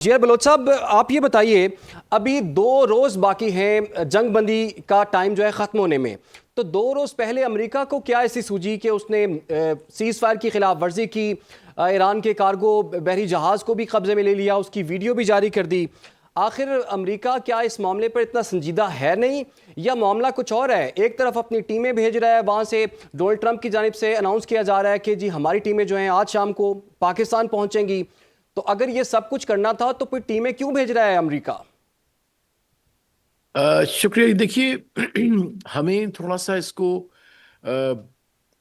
जी Bloch साहब, आप ये बताइए, अभी 2 रोज बाकी हैं जंग बंदी का टाइम जो है ख़त्म होने में। तो 2 रोज पहले अमेरिका को क्या ऐसी सूझी कि उसने सीज फायर की खिलाफ वर्जी की, ईरान के कार्गो बहरी जहाज़ को भी कब्जे में ले लिया, उसकी वीडियो भी जारी कर दी। आखिर अमेरिका क्या इस मामले पर इतना संजीदा है नहीं, या मामला कुछ और है? एक तरफ अपनी टीमें भेज रहा है, वहाँ से डोनाल्ड ट्रंप की जानिब से अनाउंस किया जा रहा है कि जी हमारी टीमें जो हैं आज शाम को पाकिस्तान पहुँचेंगी। तो अगर ये सब कुछ करना था तो फिर टीमें क्यों भेज रहा है अमेरिका? शुक्रिया। देखिए हमें थोड़ा सा इसको अ,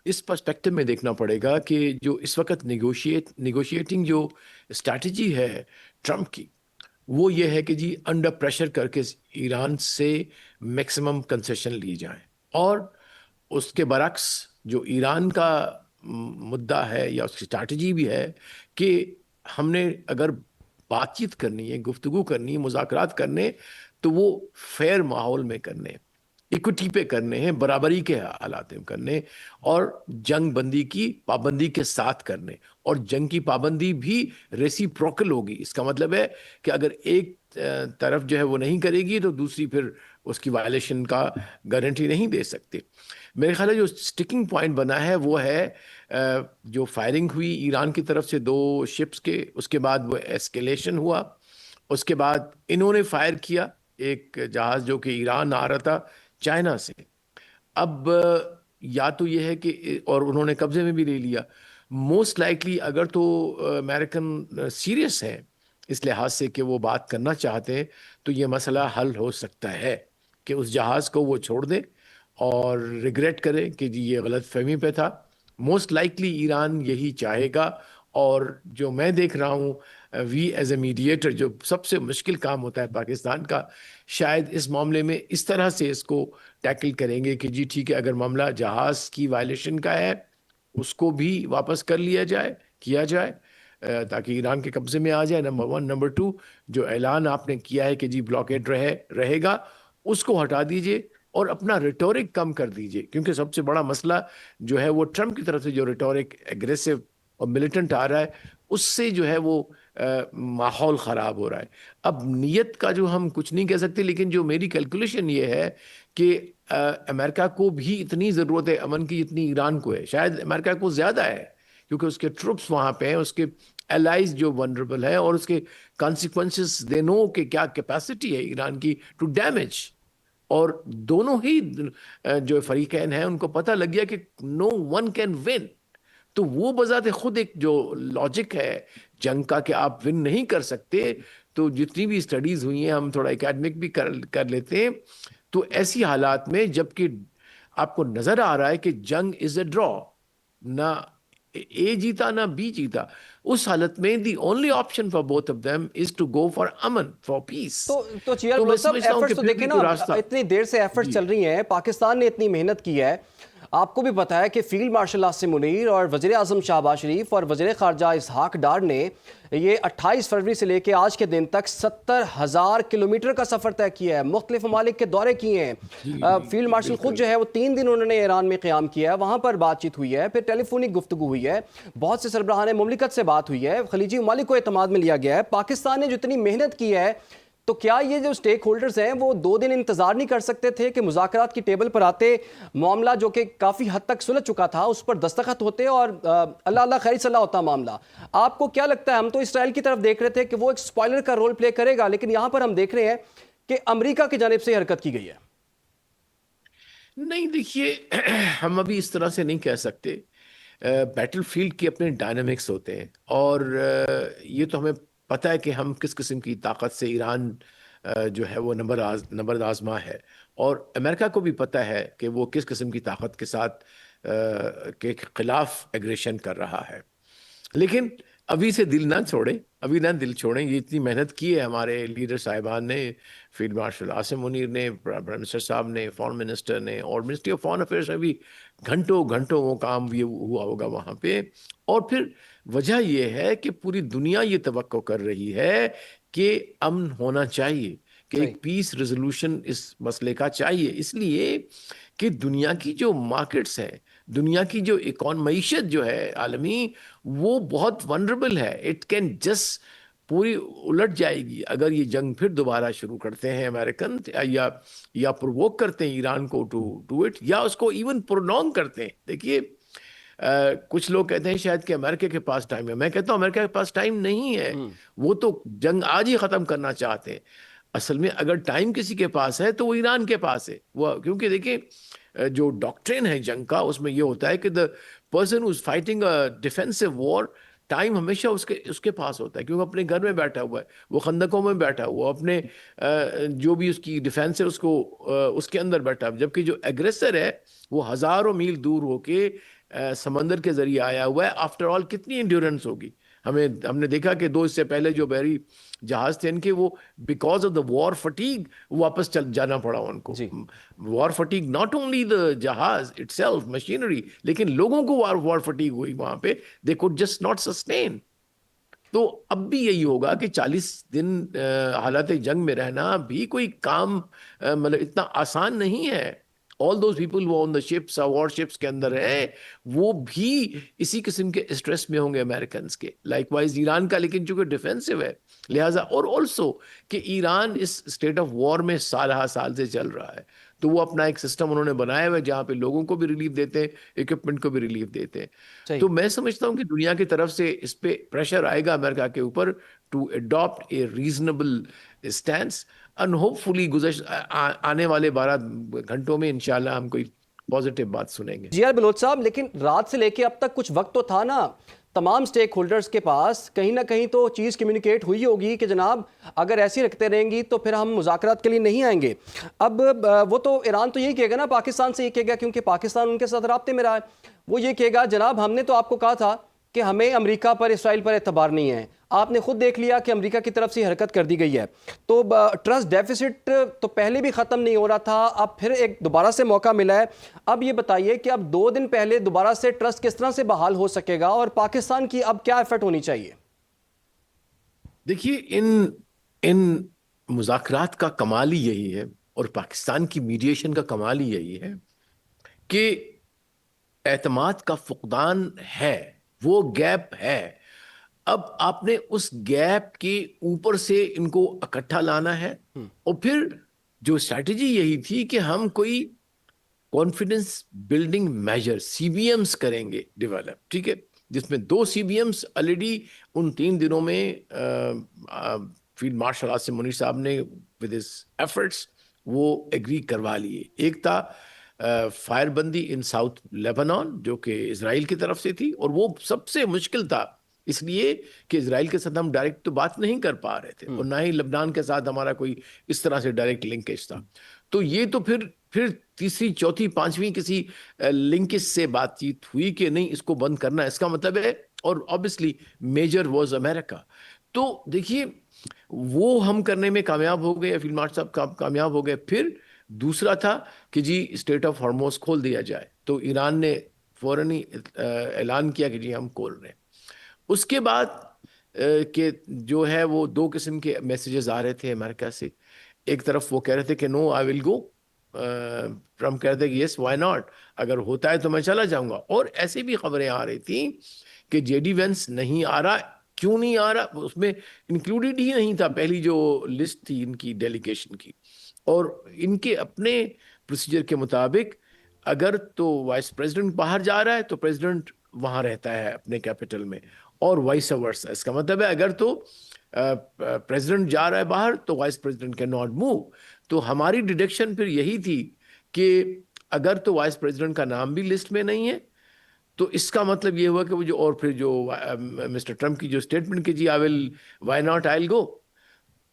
इस पर्सपेक्टिव में देखना पड़ेगा कि जो इस वक्त निगोशिएटिंग जो स्ट्रैटेजी है ट्रम्प की, वो ये है कि जी अंडर प्रेशर करके ईरान से मैक्सिमम कंसेशन ली जाए। और उसके बरक्स जो ईरान का मुद्दा है या उसकी स्ट्रैटेजी भी है कि हमने अगर बातचीत करनी है, गुफ्तगू करनी है, मुज़ाकरात करने, तो वो फेयर माहौल में करने, इक्विटी पे करने हैं, बराबरी के हालात में करने, और जंग बंदी की पाबंदी के साथ करने। और जंग की पाबंदी भी रेसिप्रोकल होगी। इसका मतलब है कि अगर एक तरफ जो है वो नहीं करेगी तो दूसरी फिर उसकी वायलेशन का गारंटी नहीं दे सकती। मेरे ख्याल है जो स्टिकिंग पॉइंट बना है वो है जो फायरिंग हुई ईरान की तरफ से 2 शिप्स के, उसके बाद वो एस्केलेशन हुआ। उसके बाद इन्होंने फायर किया एक जहाज जो कि ईरान आ रहा था चाइना से। अब या तो ये है कि और उन्होंने कब्जे में भी ले लिया। मोस्ट लाइकली अगर तो अमेरिकन सीरियस है इस लिहाज से कि वो बात करना चाहते हैं, तो ये मसला हल हो सकता है कि उस जहाज को वो छोड़ दें और रिग्रेट करें कि जी ये गलत फहमी पे था। मोस्ट लाइकली ईरान यही चाहेगा। और जो मैं देख रहा हूँ, वी एज ए मीडिएटर, जो सबसे मुश्किल काम होता है पाकिस्तान का, शायद इस मामले में इस तरह से इसको टैकल करेंगे कि जी ठीक है, अगर मामला जहाज की वायलेशन का है उसको भी वापस कर लिया जाए, किया जाए, ताकि ईरान के कब्जे में आ जाए, नंबर 1। नंबर 2, जो ऐलान आपने किया है कि जी ब्लॉकेड रहेगा, उसको हटा दीजिए और अपना रिटोरिक कम कर दीजिए। क्योंकि सबसे बड़ा मसला जो है वो ट्रम्प की तरफ से जो रिटोरिक एग्रेसिव और मिलिटेंट आ रहा है, उससे जो है वो माहौल ख़राब हो रहा है। अब नीयत का जो हम कुछ नहीं कह सकते, लेकिन जो मेरी कैलकुलेशन ये है कि अमेरिका को भी इतनी ज़रूरत है अमन की जितनी ईरान को है। शायद अमेरिका को ज़्यादा है, क्योंकि उसके ट्रुप्स वहाँ पे हैं, उसके एलाइज जो वनरेबल है, और उसके कॉन्सिक्वेंसेस दे नो कि क्या कैपेसिटी है ईरान की टू डैमेज। और दोनों ही जो फरीकैन हैं उनको पता लग गया कि नो वन कैन विन। तो वो बजाते खुद एक जो लॉजिक है जंग का कि आप विन नहीं कर सकते। तो जितनी भी स्टडीज हुई हैं, हम थोड़ा एकेडमिक भी कर लेते हैं, तो ऐसी हालात में जबकि आपको नजर आ रहा है कि जंग इज ए ड्रॉ, ना ए जीता ना बी जीता, उस हालत में the only option for both of them is to go for अमन, फॉर पीस। तो चिराग तो मैं बलोच साहब, समझता हूं कि एफर्ट्स तो फिर देखें भी ना, कोई रास्ता। इतनी देर से एफर्ट्स जी। चल रही हैं, पाकिस्तान ने इतनी मेहनत की है। आपको भी पता है कि फील्ड मार्शल आसिम मुनीर और वज़ीर आज़म शहबाज शरीफ और वज़ीर ख़ारजा इसहाक डार ने ये 28 फरवरी से लेकर आज के दिन तक 70,000 किलोमीटर का सफ़र तय किया है, मुख्तलिफ ममालिक के दौरे किए जी हैं। जी फील्ड जी मार्शल खुद बिल्कुल। जो है वो 3 दिन उन्होंने ईरान में क़याम किया है, वहाँ पर बातचीत हुई है, फिर टेलीफोनिक गुफ्तगू हुई है, बहुत से सरबराहान मुमलिकत से बात हुई है, खलीजी ममालिक को एतमाद में लिया गया है। पाकिस्तान ने जितनी मेहनत की है, तो क्या ये जो स्टेक होल्डर्स हैं वो 2 दिन इंतजार नहीं कर सकते थे कि मुज़ाकरात की टेबल पर आते, मामला जो कि काफ़ी हद तक सुलझ चुका था उस पर दस्तखत होते और अल्लाह अल्लाह खैर सलाह होता मामला? आपको क्या लगता है? हम तो इसराइल की तरफ देख रहे थे कि वो एक स्पॉइलर का रोल प्ले करेगा, लेकिन यहां पर हम देख रहे हैं कि अमेरिका की जानिब से हरकत की गई है। नहीं, देखिए हम अभी इस तरह से नहीं कह सकते। बैटल फील्ड के अपने डायनामिक्स होते हैं, और ये तो हमें पता है कि हम किस किस्म की ताकत से ईरान जो है वो नंबर आजमा है। और अमेरिका को भी पता है कि वो किस किस्म की ताकत के साथ के खिलाफ एग्रेशन कर रहा है। लेकिन अभी से दिल ना छोड़े, अभी ना दिल छोड़ें। ये इतनी मेहनत की है हमारे लीडर साहिबान ने, फील्ड मार्शल आसिम मुनीर ने, प्राइम मिनिस्टर साहब ने, फॉरेन मिनिस्टर ने, और मिनिस्ट्री ऑफ फॉरेन अफेयर्स में भी घंटों घंटों वो काम भी हुआ होगा वहाँ पे। और फिर वजह ये है कि पूरी दुनिया ये तवक्को कर रही है कि अमन होना चाहिए, कि सही। एक पीस रेजोल्यूशन इस मसले का चाहिए। इसलिए कि दुनिया की जो मार्केट्स हैं, दुनिया की जो मीशत जो है आलमी, वो बहुत वनरेबल है। इट कैन जस्ट पूरी उलट जाएगी अगर ये जंग फिर दोबारा शुरू करते हैं अमेरिकन, या प्रोवोक करते हैं ईरान को टू डू इट, या उसको इवन प्रोलॉन्ग करते हैं। देखिए कुछ लोग कहते हैं शायद कि अमेरिका के पास टाइम है, मैं कहता हूं अमेरिका के पास टाइम नहीं है। वो तो जंग आज ही खत्म करना चाहते हैं। असल में अगर टाइम किसी के पास है तो वो ईरान के पास है। वो क्योंकि देखिए जो डॉक्ट्रिन है जंग का, उसमें ये होता है कि the person who is fighting a defensive war, time हमेशा उसके उसके पास होता है, क्योंकि अपने घर में बैठा हुआ है, वो खंदकों में बैठा हुआ है, अपने जो भी उसकी डिफेंस है उसको उसके अंदर बैठा है। जबकि जो एग्रेसर है वो हजारों मील दूर होके समंदर के जरिए आया हुआ है। आफ्टर ऑल कितनी इंड्योरेंस होगी। हमने देखा कि दो इससे पहले जो बहरी जहाज थे इनके, वो because of the war fatigue वापस चल जाना पड़ा उनको। जी। War fatigue, not only the जहाज इटसेल्फ मशीनरी, लेकिन लोगों को वॉर फटीग हुई वहां पे। They could just not sustain. तो अब भी यही होगा कि 40 दिन हालात जंग में रहना भी कोई काम मतलब इतना आसान नहीं है। ऑल दोज पीपल वो on the ships, war ships के अंदर है, वो भी इसी किस्म के स्ट्रेस में होंगे अमेरिकन के। लाइकवाइज ईरान का, लेकिन चूंकि डिफेंसिव है लिहाजा, और ऑल्सो कि ईरान इस स्टेट ऑफ वॉर में साल साल से चल रहा है, तो वो अपना एक सिस्टम उन्होंने बनाया हुआ है जहाँ पे लोगों को भी रिलीफ देते हैं, इक्विपमेंट को भी रिलीफ देते हैं। सही। तो मैं समझता हूँ कि दुनिया की तरफ से इस पे प्रेशर आएगा अमेरिका के ऊपर to adopt a reasonable stand, and hopefully आने वाले 12 घंटों में इंशाल्लाह हम कोई पॉजिटिव बात सुनेंगे। जी आर बलोच साहब, लेकिन रात से लेके अब तक कुछ वक्त तो था ना, तमाम स्टेक होल्डर्स के पास कहीं ना कहीं तो चीज़ कम्युनिकेट हुई होगी कि जनाब अगर ऐसी रखते रहेंगी तो फिर हम मुज़ाकरात के लिए नहीं आएंगे। अब वो तो ईरान तो यही कहेगा ना, पाकिस्तान से ये कहेगा, क्योंकि पाकिस्तान उनके साथ राब्ते में रहा है। वो ये कहेगा जनाब हमने तो आपको कहा था कि हमें अमेरिका पर, इसराइल पर एतबार नहीं है, आपने खुद देख लिया कि अमेरिका की तरफ से हरकत कर दी गई है। तो ट्रस्ट डेफिसिट तो पहले भी ख़त्म नहीं हो रहा था, अब फिर एक दोबारा से मौका मिला है। अब ये बताइए कि अब 2 दिन पहले दोबारा से ट्रस्ट किस तरह से बहाल हो सकेगा और पाकिस्तान की अब क्या एफर्ट होनी चाहिए? देखिए इन इन मुज़ाकरात का कमाल ही यही है, और पाकिस्तान की मीडिएशन का कमाल ही यही है कि एतमाद का फुकदान है, वो गैप है। अब आपने उस गैप के ऊपर से इनको इकट्ठा लाना है, और फिर जो स्ट्रैटेजी यही थी कि हम कोई कॉन्फिडेंस बिल्डिंग मेजर सीबीएम्स करेंगे डेवलप, ठीक है, जिसमें 2 सीबीएम्स ऑलरेडी उन 3 दिनों में फील्ड मार्शल आसिम मुनीर साहब ने विद हिज एफर्ट्स वो एग्री करवा लिए। एक था फायरबंदी इन साउथ लेबनान, जो कि इजराइल की तरफ से थी, और वो सबसे मुश्किल था इसलिए कि इजराइल के साथ हम डायरेक्ट तो बात नहीं कर पा रहे थे, और ना ही लेबनान के साथ हमारा कोई इस तरह से डायरेक्ट लिंकेज था। तो ये तो फिर तीसरी चौथी पांचवी किसी लिंकेज से बातचीत हुई कि नहीं इसको बंद करना है, इसका मतलब है, और ऑब्वियसली मेजर वाज अमेरिका। तो देखिए वो हम करने में कामयाब हो गए, फील्ड मार्शल साहब कामयाब हो गए। फिर दूसरा था कि जी स्टेट ऑफ हॉर्मोज खोल दिया जाए, तो ईरान ने फौरन ही ऐलान किया कि जी हम खोल रहे हैं। उसके बाद कि जो है वो 2 किस्म के मैसेजेस आ रहे थे अमेरिका से। एक तरफ वो कह रहे थे कि no I will go, Trump कह रहे थे कि यस व्हाई नॉट, अगर होता है तो मैं चला जाऊंगा। और ऐसी भी खबरें आ रही थी कि जेडी वेंस नहीं आ रहा। क्यों नहीं आ रहा? उसमें इंक्लूडेड ही नहीं था पहली जो लिस्ट थी इनकी डेलीगेशन की। और इनके अपने प्रोसीजर के मुताबिक अगर तो वाइस प्रेसिडेंट बाहर जा रहा है तो प्रेसिडेंट वहां रहता है अपने कैपिटल में, और वाइस वर्सा। इसका मतलब है अगर तो प्रेसिडेंट जा रहा है बाहर तो vice president can not move. तो हमारी डिडक्शन फिर यही थी कि अगर तो वाइस प्रेसिडेंट का नाम भी लिस्ट में नहीं है तो इसका मतलब ये हुआ कि वो जो, और फिर जो मिस्टर ट्रम्प की जो स्टेटमेंट की जी I will why not I will go,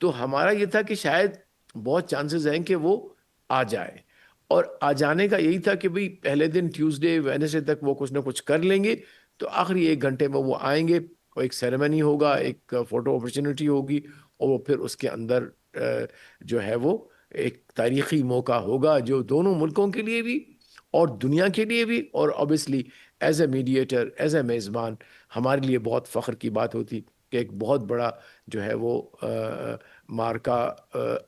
तो हमारा ये था कि शायद बहुत चांसेस हैं कि वो आ जाए। और आ जाने का यही था कि भाई पहले दिन ट्यूसडे वेडनेसडे तक वो कुछ ना कुछ कर लेंगे, तो आखिरी 1 घंटे में वो आएंगे और एक सेरेमनी होगा, एक फोटो अपॉर्चुनिटी होगी, और वो फिर उसके अंदर जो है वो एक तारीखी मौका होगा जो दोनों मुल्कों के लिए भी और दुनिया के लिए भी, और obviously as a mediator, as a मेज़बान, हमारे लिए बहुत फ़ख्र की बात होती कि एक बहुत बड़ा जो है वो मार्का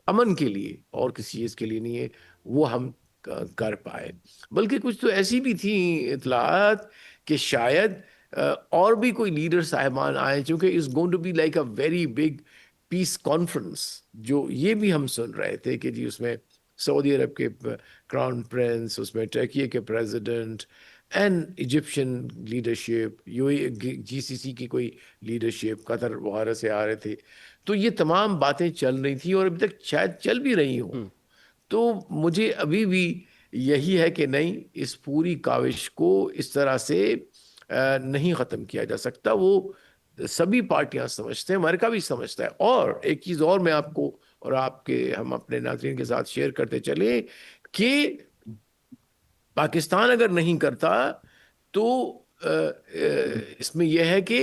अमन के लिए और किसी चीज़ के लिए नहीं है, वो हम कर पाए। बल्कि कुछ तो ऐसी भी थी इतलात कि शायद और भी कोई लीडर साहिबान आए, क्योंकि is going to be like a very big peace conference, जो ये भी हम सुन रहे थे कि जी उसमें सऊदी अरब के क्राउन प्रिंस, उसमें टर्की के president and Egyptian leadership, UAE GCC की कोई लीडरशिप, कतर वगैरह से आ रहे थे। तो ये तमाम बातें चल रही थी और अभी तक शायद चल भी रही हो। तो मुझे अभी भी यही है कि नहीं, इस पूरी काविश को इस तरह से नहीं खत्म किया जा सकता। वो सभी पार्टियां समझते हैं, अमेरिका भी समझता है। और एक चीज और मैं आपको और आपके हम अपने नाज़रीन के साथ शेयर करते चले कि पाकिस्तान अगर नहीं करता तो इसमें यह है कि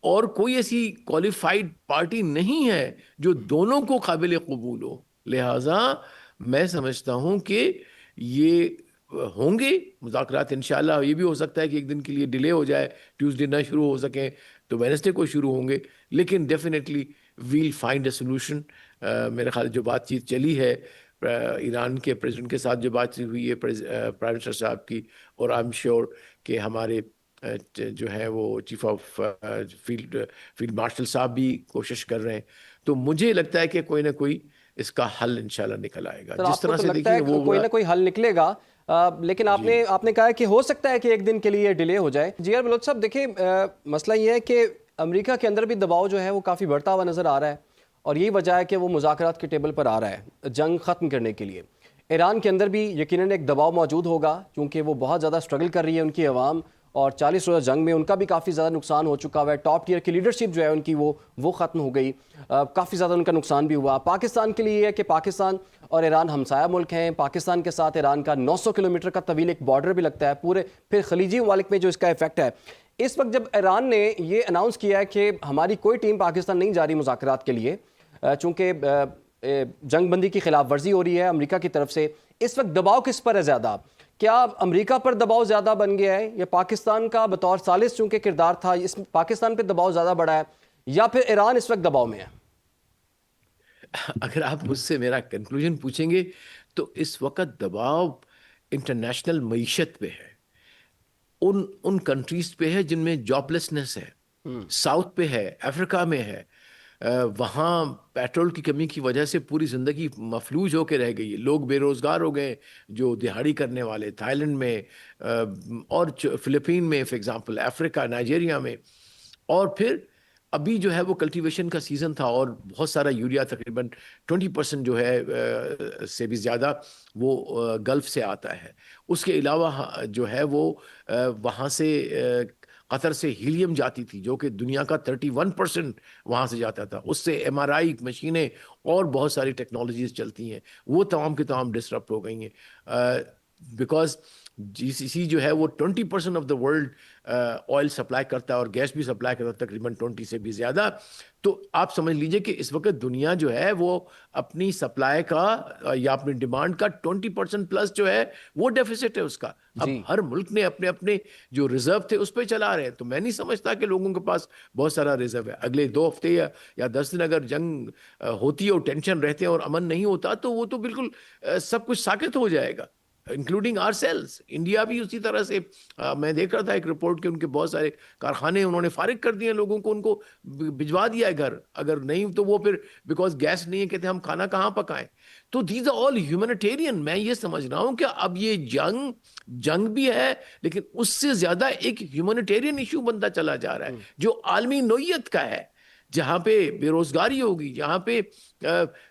और कोई ऐसी क्वालिफाइड पार्टी नहीं है जो दोनों को काबिल कबूल हो। लिहाजा मैं समझता हूं कि ये होंगे मुज़ाकरात। इंशाल्लाह ये भी हो सकता है कि एक दिन के लिए डिले हो जाए, ट्यूसडे ना शुरू हो सके तो वेडनेसडे को शुरू होंगे, लेकिन definitely we'll find a solution. मेरे ख्याल जो बातचीत चली है ईरान के प्रेसिडेंट के साथ, जो बातचीत हुई है प्राइम मिनिस्टर साहब की, और आई एम श्योर कि हमारे जो है वो चीफ ऑफ फील्ड मार्शल साहब भी कोशिश कर रहे हैं। तो मुझे लगता है कि कोई ना कोई इसका हल इंशाल्लाह निकल आएगा। सर, जिस आपको तरह तो से लगता देखिए है वो कोई ना कोई हल निकलेगा, लेकिन जी आपने आपने कहा है कि हो सकता है कि एक दिन के लिए डिले हो जाए। जी यार बलोच साहब, देखिए मसला ये है कि अमेरिका के अंदर भी दबाव जो है वो काफ़ी बढ़ता हुआ नज़र आ रहा है, और यही वजह है कि वो मुज़ाकरात के टेबल पर आ रहा है जंग ख़त्म करने के लिए। ईरान के अंदर भी यकीनन एक दबाव मौजूद होगा, क्योंकि वो बहुत ज़्यादा स्ट्रगल कर रही है उनकी अवाम, और 40 रोज़ा जंग में उनका भी काफ़ी ज़्यादा नुकसान हो चुका हुआ है। टॉप टियर की लीडरशिप जो है उनकी वो ख़त्म हो गई, काफ़ी ज़्यादा उनका नुकसान भी हुआ। पाकिस्तान के लिए ये है कि पाकिस्तान और ईरान हमसाया मुल्क हैं। पाकिस्तान के साथ ईरान का 900 किलोमीटर का तवील एक बॉर्डर भी लगता है पूरे। फिर खलीजी ममालिक में जो इसका इफेक्ट है, इस वक्त जब ईरान ने ये अनाउंस किया है कि हमारी कोई टीम पाकिस्तान नहीं जा रही मुज़ाकरात के लिए, चूँकि जंगबंदी की खिलाफ वर्जी हो रही है अमेरिका की तरफ से, इस वक्त दबाव किस पर है ज़्यादा? क्या अमेरिका पर दबाव ज़्यादा बन गया है, या पाकिस्तान का बतौर सालिस चूँकि किरदार था इस पाकिस्तान पर दबाव ज़्यादा बढ़ा है, या फिर ईरान इस वक्त दबाव में है? अगर आप मुझसे मेरा कंक्लूजन पूछेंगे तो इस वक्त दबाव इंटरनेशनल मईशत पे है, उन उन कंट्रीज पे है जिनमें जॉबलेसनेस है। साउथ पे है, अफ्रीका में है। वहाँ पेट्रोल की कमी की वजह से पूरी जिंदगी मफलूज होकर रह गई है, लोग बेरोजगार हो गए जो दिहाड़ी करने वाले। थाईलैंड में और फिलीपीन में फॉर एग्जांपल, अफ्रीका, नाइजीरिया में। और फिर अभी जो है वो कल्टीवेशन का सीजन था और बहुत सारा यूरिया, तकरीबन 20% जो है से भी ज़्यादा वो गल्फ से आता है। उसके अलावा जो है वो वहाँ से कतर से हीलियम जाती थी, जो कि दुनिया का 31% वहाँ से जाता था। उससे एमआरआई मशीनें और बहुत सारी टेक्नोलॉजीज चलती हैं, वो तमाम की तमाम डिसरप्ट हो गई हैं। बिकॉज जीसीसी जो है वो 20% of the world oil supply करता है और गैस भी सप्लाई करता है, तकरीबन 20 से भी ज़्यादा। तो आप समझ लीजिए कि इस वक्त दुनिया जो है वो अपनी सप्लाई का या अपनी डिमांड का 20% प्लस जो है वो डेफिसिट है उसका। जी। अब हर मुल्क ने अपने अपने जो रिजर्व थे उस पर चला रहे हैं। तो मैं नहीं समझता कि लोगों के पास बहुत सारा रिजर्व है। अगले 2 हफ्ते या 10 दिन अगर जंग होती है और टेंशन रहते हैं और अमन नहीं होता, तो वो तो बिल्कुल सब कुछ साकित हो जाएगा, इंक्लूडिंग आर सेल्स। इंडिया भी उसी तरह से मैं देख रहा था एक रिपोर्ट कि उनके बहुत सारे कारखाने उन्होंने फारिग कर दिए लोगों को, उनको भिजवा दिया है घर। अगर नहीं तो वो फिर बिकॉज गैस नहीं है, कहते हम खाना कहाँ पकाएं। तो दीज आर ऑल ह्यूमैनिटेरियन। मैं ये समझ रहा हूं कि अब ये जंग जंग भी है, लेकिन उससे ज्यादा एक ह्यूमैनिटेरियन इशू बनता चला जा रहा है जो आलमी नोयत का है, जहां पे बेरोजगारी होगी, जहां पे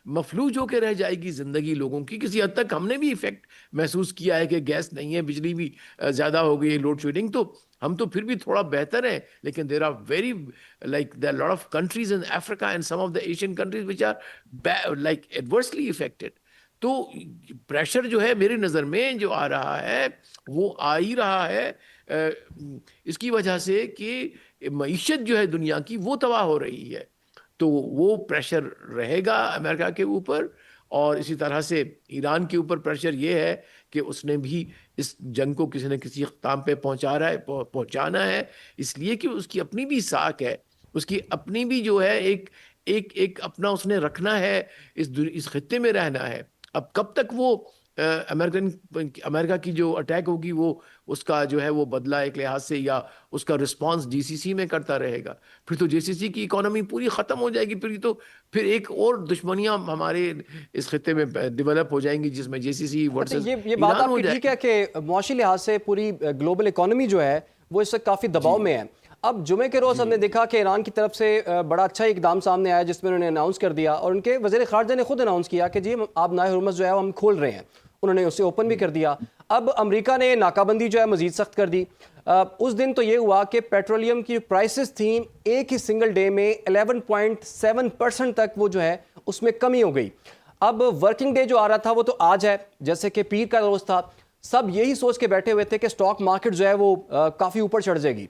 मफलूज होकर रह जाएगी जिंदगी लोगों की। किसी हद तक हमने भी इफेक्ट महसूस किया है कि गैस नहीं है, बिजली भी ज्यादा हो गई है, लोड शेडिंग। तो हम तो फिर भी थोड़ा बेहतर हैं, लेकिन there are very like there lot of countries in Africa and some of the Asian countries which are like adversely affected. तो प्रेशर जो है मेरी नज़र में जो आ रहा है वो आ ही रहा है इसकी वजह से कि मईशत जो है दुनिया की वो तबाह हो रही है। तो वो प्रेशर रहेगा अमेरिका के ऊपर, और इसी तरह से ईरान के ऊपर प्रेशर ये है कि उसने भी इस जंग को किसी न किसी इख्तिताम पे पहुंचाना है, इसलिए कि उसकी अपनी भी साख है, उसकी अपनी भी जो है एक एक एक अपना उसने रखना है, इस खित्ते में रहना है। अब कब तक वो अमेरिका की जो अटैक होगी वो उसका जो है वो बदला एक लिहाज से या उसका रिस्पांस जीसीसी में करता रहेगा, फिर तो जीसीसी की इकोनॉमी पूरी खत्म हो जाएगी। फिर एक और दुश्मनियां हमारे इस खत्ते में डेवलप हो जाएंगी जिसमें जीसीसी अच्छा, वर्सेस ये बात ईरान हो आपकी ठीक जाएगी। है कि मुआशी लिहाज से पूरी ग्लोबल इकोनॉमी जो है वो इस वक्त काफ़ी दबाव जी में है। अब जुमे के रोज़ जी हमने देखा कि ईरान की तरफ से बड़ा अच्छा इकदाम सामने आया जिसमें उन्होंने अनाउंस कर दिया और उनके वज़ीर ख़ारजा ने खुद अनाउंस किया कि जी आप नाए हुर्मुज़ जो है वो हम खोल रहे हैं। उन्होंने उसे ओपन भी कर दिया। अब अमेरिका ने नाकाबंदी जो है मज़ीद सख्त कर दी। उस दिन तो ये हुआ कि पेट्रोलियम की प्राइसेस थी एक ही सिंगल डे में 11.7% तक वो जो है उसमें कमी हो गई। अब वर्किंग डे जो आ रहा था वो तो आज है, जैसे कि पीर का रोज था। सब यही सोच के बैठे हुए थे कि स्टॉक मार्केट जो है वो काफ़ी ऊपर चढ़ जाएगी।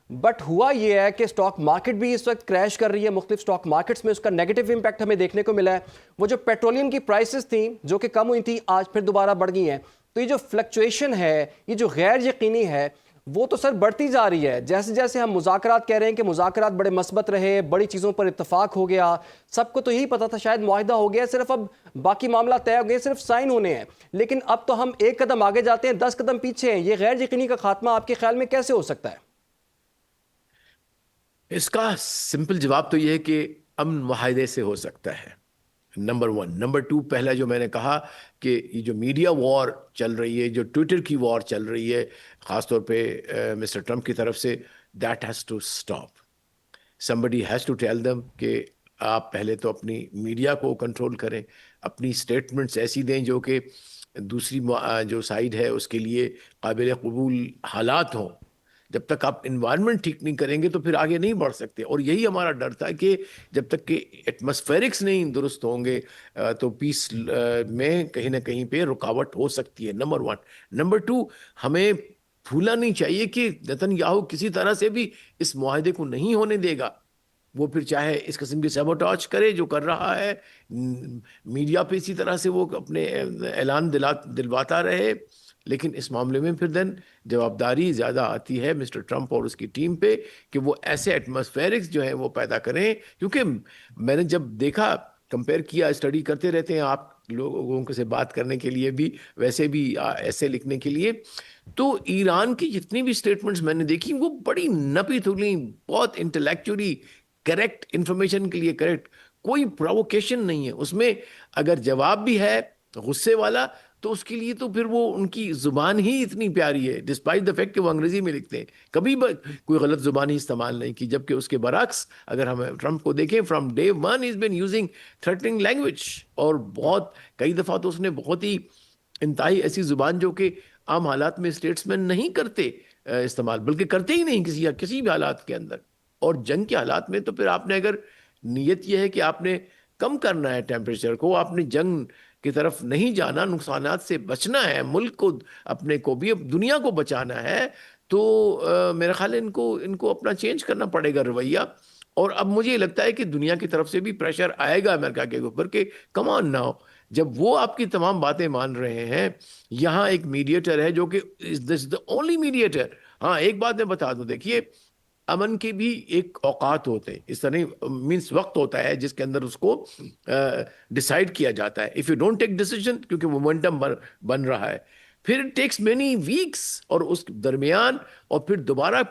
बट हुआ ये है कि स्टॉक मार्केट भी इस वक्त क्रैश कर रही है। मुख्तलिफ स्टॉक मार्केट्स में उसका नेगेटिव इंपैक्ट हमें देखने को मिला है। वो जो पेट्रोलियम की प्राइसेस थी जो कि कम हुई थी आज फिर दोबारा बढ़ गई हैं। तो ये जो फ्लक्चुएशन है, ये जो गैर यकीनी है, वो तो सर बढ़ती जा रही है। जैसे जैसे हम मुज़ाकरात कह रहे हैं कि मुज़ाकरात बड़े मस्बत रहे, बड़ी चीज़ों पर इत्तफाक हो गया, सबको तो यही पता था शायद मुआहिदा हो गया, सिर्फ अब बाकी मामला तय हो गए, सिर्फ साइन होने हैं। लेकिन अब तो हम एक कदम आगे जाते हैं, 10 कदम पीछे हैं। ये गैर यकीनी का खात्मा आपके ख्याल में कैसे हो सकता है? इसका सिंपल जवाब तो ये है कि अमन मुआहदे से हो सकता है, नंबर वन। नंबर टू, पहला जो मैंने कहा कि ये जो मीडिया वॉर चल रही है, जो ट्विटर की वॉर चल रही है ख़ासतौर पे मिस्टर ट्रंप की तरफ से, that has to stop. somebody has to tell them कि आप पहले तो अपनी मीडिया को कंट्रोल करें, अपनी स्टेटमेंट्स ऐसी दें जो कि दूसरी जो साइड है उसके लिए काबिल कबूल हालात हों। जब तक आप इन्वायरमेंट ठीक नहीं करेंगे तो फिर आगे नहीं बढ़ सकते, और यही हमारा डर था कि जब तक कि एटमॉस्फेरिक्स नहीं दुरुस्त होंगे तो पीस में कहीं ना कहीं पे रुकावट हो सकती है, नंबर वन। नंबर टू, हमें भूलना नहीं चाहिए कि नेतन्याहू किसी तरह से भी इस मुआहदे को नहीं होने देगा। वो फिर चाहे इस किस्म की सबोटाज करे जो कर रहा है, मीडिया पे इसी तरह से वो अपने ऐलान दिलवाता रहे, लेकिन इस मामले में फिर देन जवाबदारी ज़्यादा आती है मिस्टर ट्रंप और उसकी टीम पे कि वो ऐसे एटमॉस्फेरिक्स जो है वो पैदा करें। क्योंकि मैंने जब देखा, कंपेयर किया, स्टडी करते रहते हैं आप लोगों से बात करने के लिए भी, वैसे भी ऐसे लिखने के लिए, तो ईरान की जितनी भी स्टेटमेंट्स मैंने देखी वो बड़ी नपी तुली, बहुत इंटेलेक्चुअली करेक्ट, इंफॉर्मेशन के लिए करेक्ट, कोई प्रोवोकेशन नहीं है उसमें। अगर जवाब भी है गुस्से वाला तो उसके लिए तो फिर वो उनकी जुबान ही इतनी प्यारी है, डिस्पाइट द फैक्ट कि वो अंग्रेजी में लिखते हैं, कभी कोई गलत जुबान ही इस्तेमाल नहीं की। जबकि उसके बरक्स अगर हम ट्रंप को देखें, from day one is been using threatening language, और बहुत कई दफा तो उसने बहुत ही इंतहाई ऐसी जुबान जो कि आम हालात में स्टेट्समैन नहीं करते इस्तेमाल, बल्कि करते ही नहीं किसी भी हालात के अंदर। और जंग के हालात में तो फिर आपने अगर नीयत यह है कि आपने कम करना है टेम्परेचर को, आपने जंग की तरफ नहीं जाना, नुकसानात से बचना है, मुल्क को अपने को भी अब दुनिया को बचाना है, तो मेरा ख्याल है इनको इनको अपना चेंज करना पड़ेगा रवैया। और अब मुझे लगता है कि दुनिया की तरफ से भी प्रेशर आएगा अमेरिका के ऊपर कि कम ऑन नाउ, जब वो आपकी तमाम बातें मान रहे हैं, यहाँ एक मीडिएटर है जो कि is this the only mediator. हाँ, एक बात मैं बता दूं, देखिए अमन के भी एक औकात होते हैं, इस तरह मीन्स वक्त होता है जिसके अंदर उसको डिसाइड किया जाता है। If you don't take decision, क्योंकि मोमेंटम बन रहा है, फिर इट टेक्स मेनी वीक्स, और उस दरमियान और फिर दोबारा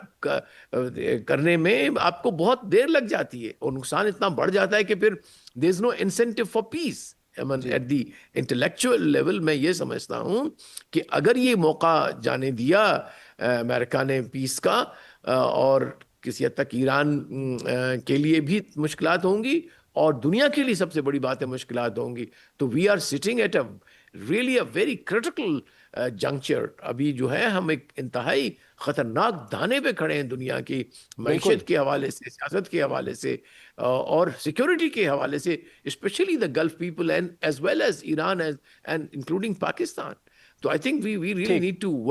करने में आपको बहुत देर लग जाती है, और नुकसान इतना बढ़ जाता है कि फिर there is no incentive for peace. जी एट द इंटेलेक्चुअल लेवल मैं ये समझता हूं कि अगर ये मौका जाने दिया अमेरिका ने पीस का, और किसी हद तक ईरान के लिए भी मुश्किलात होंगी, और दुनिया के लिए सबसे बड़ी बात है मुश्किलात होंगी, तो we are sitting at a really a very critical juncture. अभी जो है हम एक इंतहाई खतरनाक दाने पे खड़े हैं दुनिया की बिल्कुल मईशत के हवाले से, सियासत के हवाले से, और सिक्योरिटी के हवाले से, specially the Gulf people and as well as Iran and including Pakistan. तो आई थिंक वी रियली ठीक। Need to work